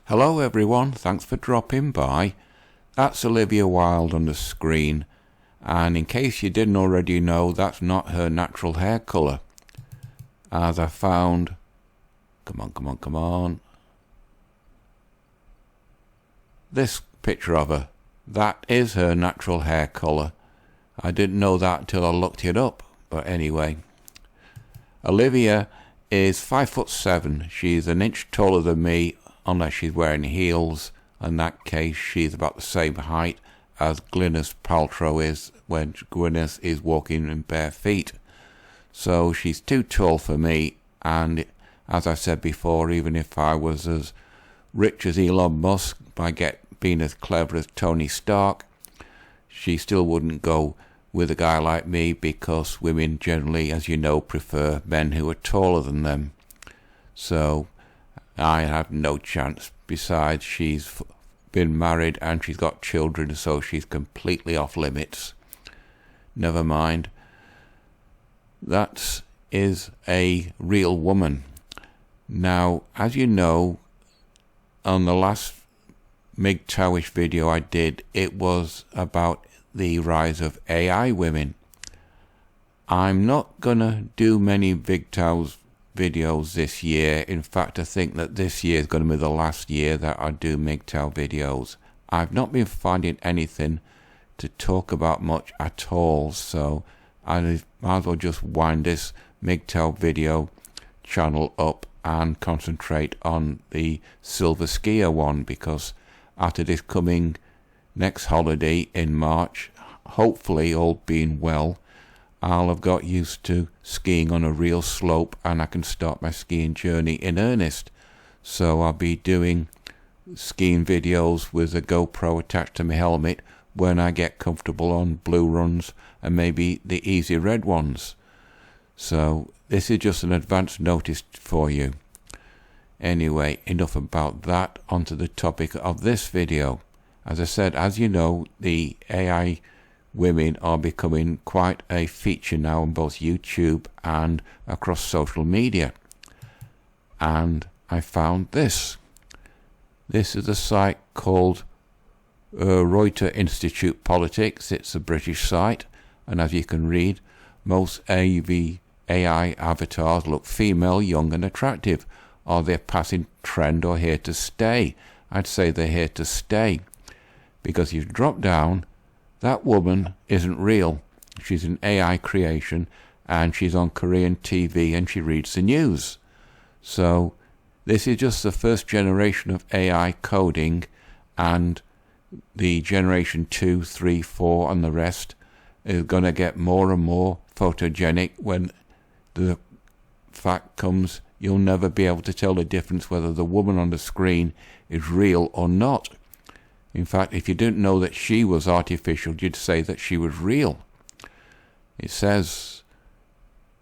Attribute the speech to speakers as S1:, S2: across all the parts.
S1: Hello everyone, thanks for dropping by. That's Olivia Wilde on the screen, and in case you didn't already know, that's not her natural hair colour. As I found, come on, this picture of her, that is her natural hair colour. I didn't know that until I looked it up, but anyway. Olivia is 5'7". She's an inch taller than me, unless she's wearing heels. In that case, she's about the same height as Gwyneth Paltrow is when Gwyneth is walking in bare feet. So she's too tall for me, and as I said before, even if I was as rich as Elon Musk by being as clever as Tony Stark, she still wouldn't go with a guy like me, because women generally, as you know, prefer men who are taller than them. So I have no chance. Besides, she's been married and she's got children, so she's completely off limits. Never mind. That is a real woman. Now, as you know, on the last MGTOWish video I did, it was about the rise of AI women. I'm not gonna do many MGTOWs videos this year. In fact, I think that this year is going to be the last year that I do MGTOW videos. I've not been finding anything to talk about much at all, so I might as well just wind this MGTOW video channel up and concentrate on the Silver Skier one, because after this coming next holiday in March, hopefully all being well, I'll have got used to skiing on a real slope and I can start my skiing journey in earnest. So I'll be doing skiing videos with a GoPro attached to my helmet when I get comfortable on blue runs and maybe the easy red ones. So this is just an advance notice for you. Anyway, enough about that. Onto the topic of this video. As I said, as you know, the AI women are becoming quite a feature now on both YouTube and across social media. And I found this. This is a site called Reuters Institute Politics. It's a British site, and as you can read, most AI avatars look female, young and attractive. Are they a passing trend or here to stay? I'd say they're here to stay, because you drop down, that woman isn't real. She's an AI creation, and she's on Korean TV and she reads the news. So this is just the first generation of AI coding, and the generation 2, 3, 4 and the rest is going to get more and more photogenic. When the fact comes, you'll never be able to tell the difference whether the woman on the screen is real or not. In fact, if you didn't know that she was artificial, you'd say that she was real. It says,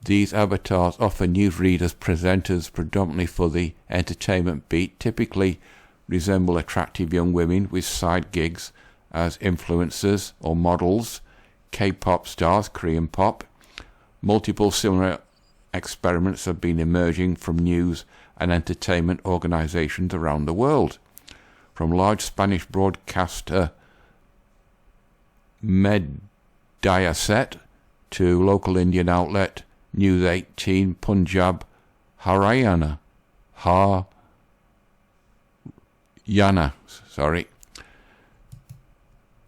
S1: these avatars offer newsreaders, presenters, predominantly for the entertainment beat, typically resemble attractive young women with side gigs as influencers or models, K-pop stars, Korean pop. Multiple similar experiments have been emerging from news and entertainment organizations around the world. From large Spanish broadcaster Mediaset to local Indian outlet News 18 Punjab Haryana.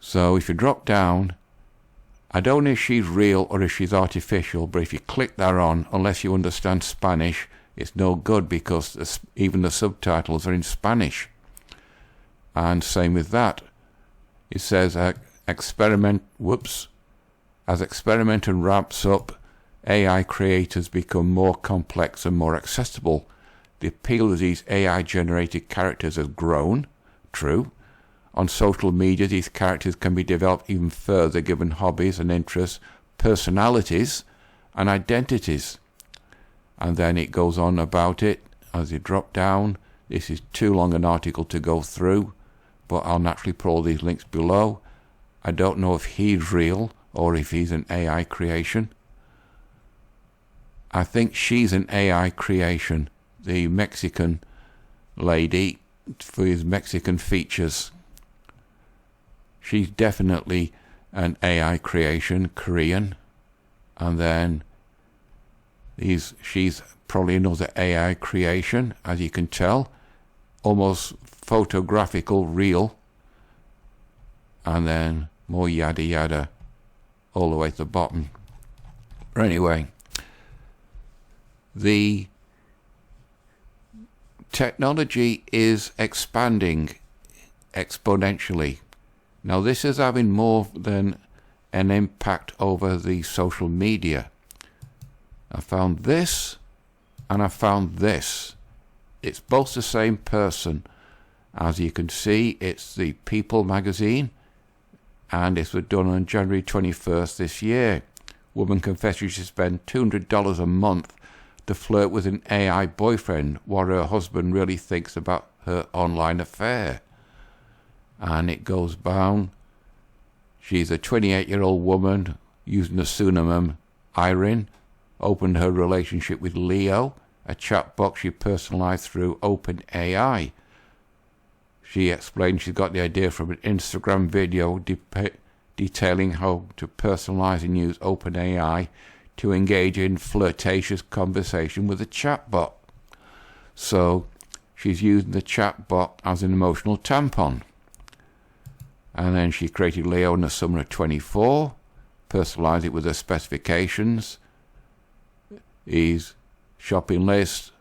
S1: So if you drop down, I don't know if she's real or if she's artificial, but if you click that on, unless you understand Spanish, it's no good, because even the subtitles are in Spanish. And same with that. It says, as experiment ramps up, AI creators become more complex and more accessible. The appeal of these AI-generated characters has grown. True. On social media, these characters can be developed even further given hobbies and interests, personalities and identities. And then it goes on about it as you drop down. This is too long an article to go through, but I'll naturally put all these links below. I don't know if he's real or if he's an AI creation. I think she's an AI creation. The Mexican lady for his Mexican features. She's definitely an AI creation, Korean. And then she's probably another AI creation, as you can tell. Almost photographical, real. And then more yada yada all the way to the bottom. But anyway, the technology is expanding exponentially. Now this is having more than an impact over the social media. I found this and I found this. It's both the same person. As you can see, it's the People magazine, and it was done on January 21st this year. Woman confesses she spent $200 a month to flirt with an AI boyfriend while her husband really thinks about her online affair. And it goes down. She's a 28-year-old woman using the pseudonym Irene, opened her relationship with Leo, a chat box she personalized through OpenAI. She explained she got the idea from an Instagram video detailing how to personalize and use OpenAI to engage in flirtatious conversation with a chatbot. So she's using the chatbot as an emotional tampon. And then she created Leo in the summer of 24, personalized it with her specifications. His shopping list,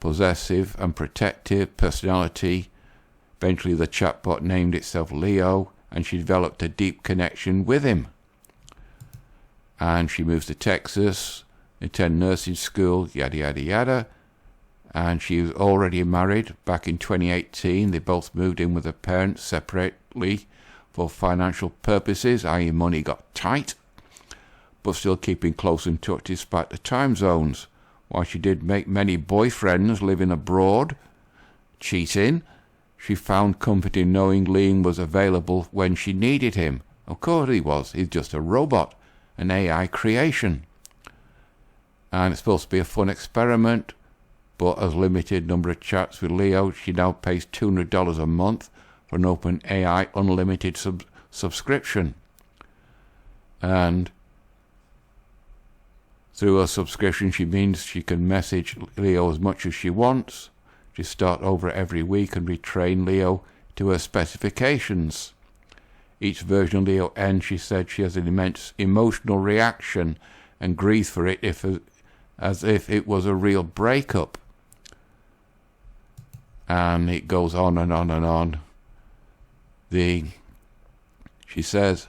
S1: possessive and protective personality. Eventually the chatbot named itself Leo, and she developed a deep connection with him. And she moves to Texas, attend nursing school, yada yada yada. And she was already married back in 2018. They both moved in with their parents separately for financial purposes, i.e. money got tight, but still keeping close in touch despite the time zones. While she did make many boyfriends living abroad, cheating, she found comfort in knowing Liam was available when she needed him. Of course he was. He's just a robot, an AI creation. And it's supposed to be a fun experiment, but as limited number of chats with Leo, she now pays $200 a month for an OpenAI unlimited subscription. And through her subscription, she means she can message Leo as much as she wants. She start over every week and retrain Leo to her specifications. Each version of Leo ends, she said she has an immense emotional reaction and grieves for it as if it was a real breakup. And it goes on and on and on. She says,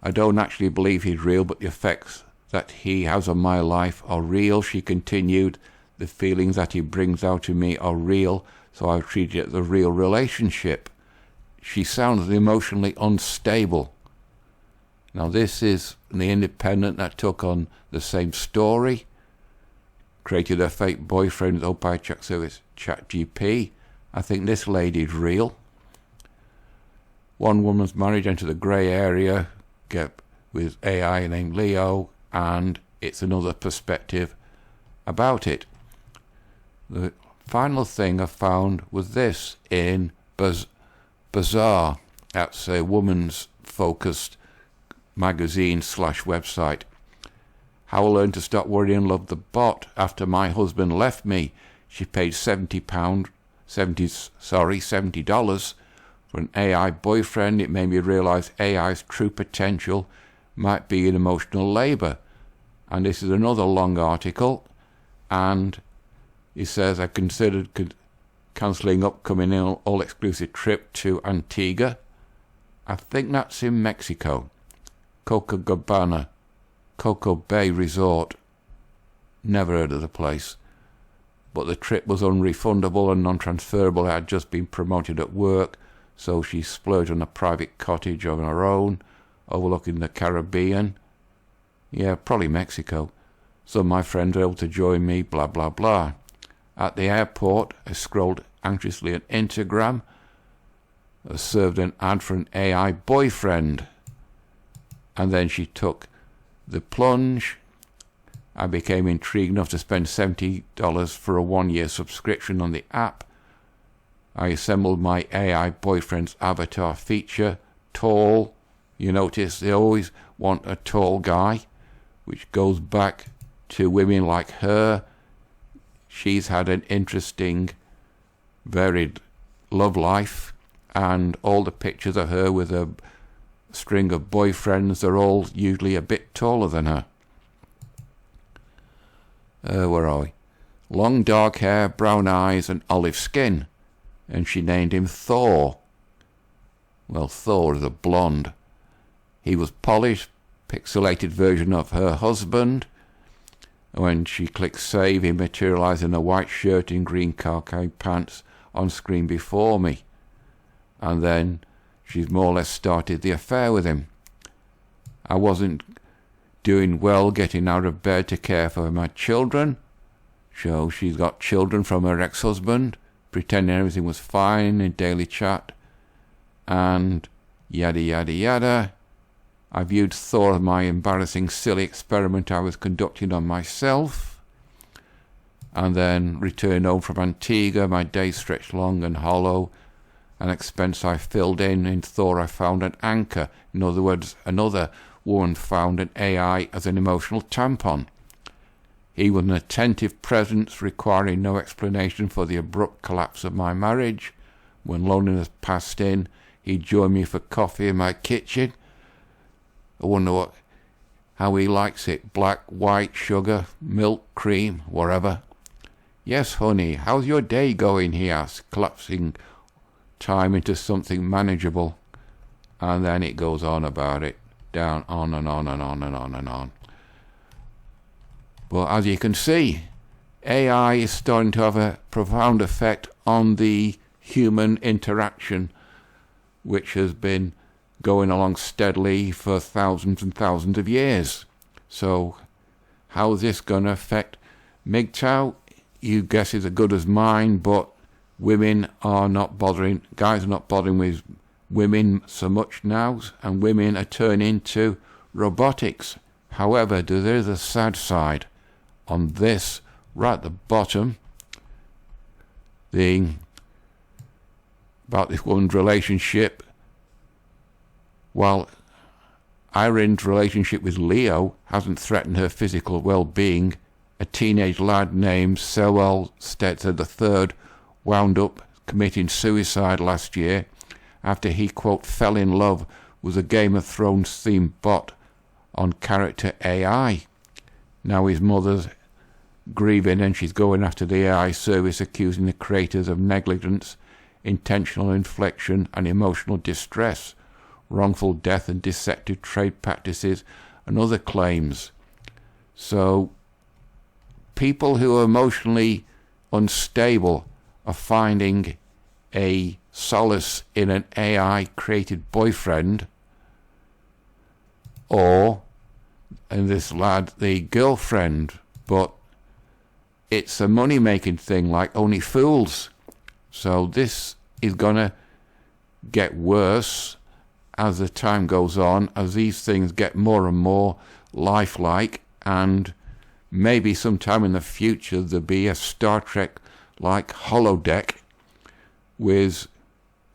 S1: I don't actually believe he's real, but the effects that he has on my life are real. She continued, the feelings that he brings out in me are real, so I treat it as a real relationship. She sounds emotionally unstable. Now this is the Independent that took on the same story, created a fake boyfriend with OpenAI chat service ChatGPT. I think this lady's real. One woman's married into the grey area with AI named Leo, and it's another perspective about it. The final thing I found was this in Bazaar. That's a woman's focused magazine / website. How I learned to stop worrying and love the bot after my husband left me. She paid $70 for an AI boyfriend. It made me realize AI's true potential might be in emotional labor. And this is another long article, and he says, I considered cancelling upcoming all-exclusive trip to Antigua. I think that's in Mexico. Copacabana, Coco Bay Resort. Never heard of the place. But the trip was unrefundable and non-transferable. It had just been promoted at work, so she splurged on a private cottage on her own, overlooking the Caribbean. Yeah, probably Mexico. Some of my friends were able to join me, blah, blah, blah. At the airport, I scrolled anxiously at Instagram. I served an ad for an AI boyfriend. And then she took the plunge. I became intrigued enough to spend $70 for a 1-year subscription on the app. I assembled my AI boyfriend's avatar feature, tall. You notice they always want a tall guy, which goes back to women like her. She's had an interesting, varied love life, and all the pictures of her with a string of boyfriends are all usually a bit taller than her. Where are we? Long dark hair, brown eyes, and olive skin. And she named him Thor. Well, Thor is a blonde. He was polished, pixelated version of her husband. When she clicked save, he materialized in a white shirt and green khaki pants on screen before me. And then she's more or less started the affair with him. I wasn't doing well getting out of bed to care for my children. So she's got children from her ex-husband, pretending everything was fine in daily chat, and yada yada yada. I viewed Thor as my embarrassing, silly experiment I was conducting on myself, and then returned home from Antigua, my day stretched long and hollow, an expense I filled in Thor I found an anchor. In other words, another woman found an AI as an emotional tampon. He was an attentive presence, requiring no explanation for the abrupt collapse of my marriage. When loneliness passed in, he joined me for coffee in my kitchen. I wonder how he likes it. Black, white, sugar, milk, cream, whatever. Yes, honey, how's your day going? He asked, collapsing time into something manageable. And then it goes on about it, down, on and on and on and on and on. But as you can see, AI is starting to have a profound effect on the human interaction, which has been going along steadily for thousands and thousands of years. So how is this going to affect MGTOW? Your guess is as good as mine, but women are not bothering, guys are not bothering with women so much now, and women are turning to robotics. However, there is a sad side. On this, right at the bottom, about this woman's relationship. While Irene's relationship with Leo hasn't threatened her physical well-being, a teenage lad named Sewell Stetzer III wound up committing suicide last year after he, quote, fell in love with a Game of Thrones themed bot on character AI. Now his mother's grieving and she's going after the AI service, accusing the creators of negligence, intentional infliction and emotional distress, wrongful death and deceptive trade practices and other claims. So people who are emotionally unstable are finding a solace in an AI created boyfriend, or in this lad the girlfriend, but it's a money-making thing like only fools. So this is going to get worse as the time goes on, as these things get more and more lifelike, and maybe sometime in the future there'll be a Star Trek-like holodeck with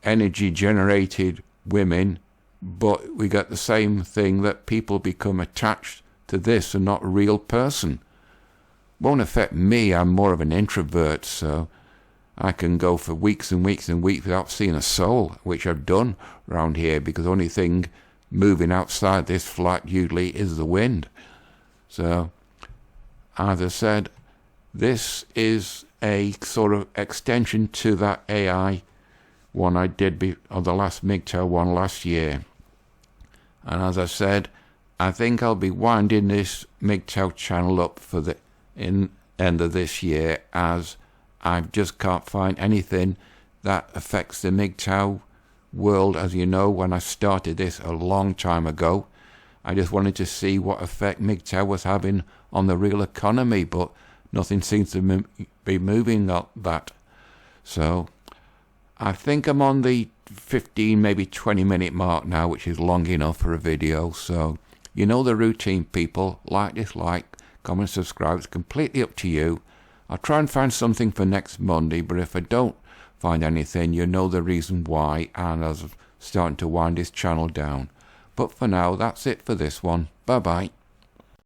S1: energy-generated women, but we get the same thing, that people become attached to this and not a real person. Won't affect me. I'm more of an introvert, so I can go for weeks and weeks and weeks without seeing a soul, which I've done around here, because the only thing moving outside this flat usually is the wind. So, as I said, this is a sort of extension to that AI one I did on the last MGTOW one last year. And as I said, I think I'll be winding this MGTOW channel up for the end of this year, as I just can't find anything that affects the MGTOW world. As you know, when I started this a long time ago, I just wanted to see what effect MGTOW was having on the real economy, but nothing seems to be moving on that. So I think I'm on the 15, maybe 20 minute mark now, which is long enough for a video. So you know the routine, people. Like, dislike, comment, subscribe. It's completely up to you. I'll try and find something for next Monday, but if I don't find anything, you know the reason why, and I was starting to wind his channel down. But for now, that's it for this one. Bye bye.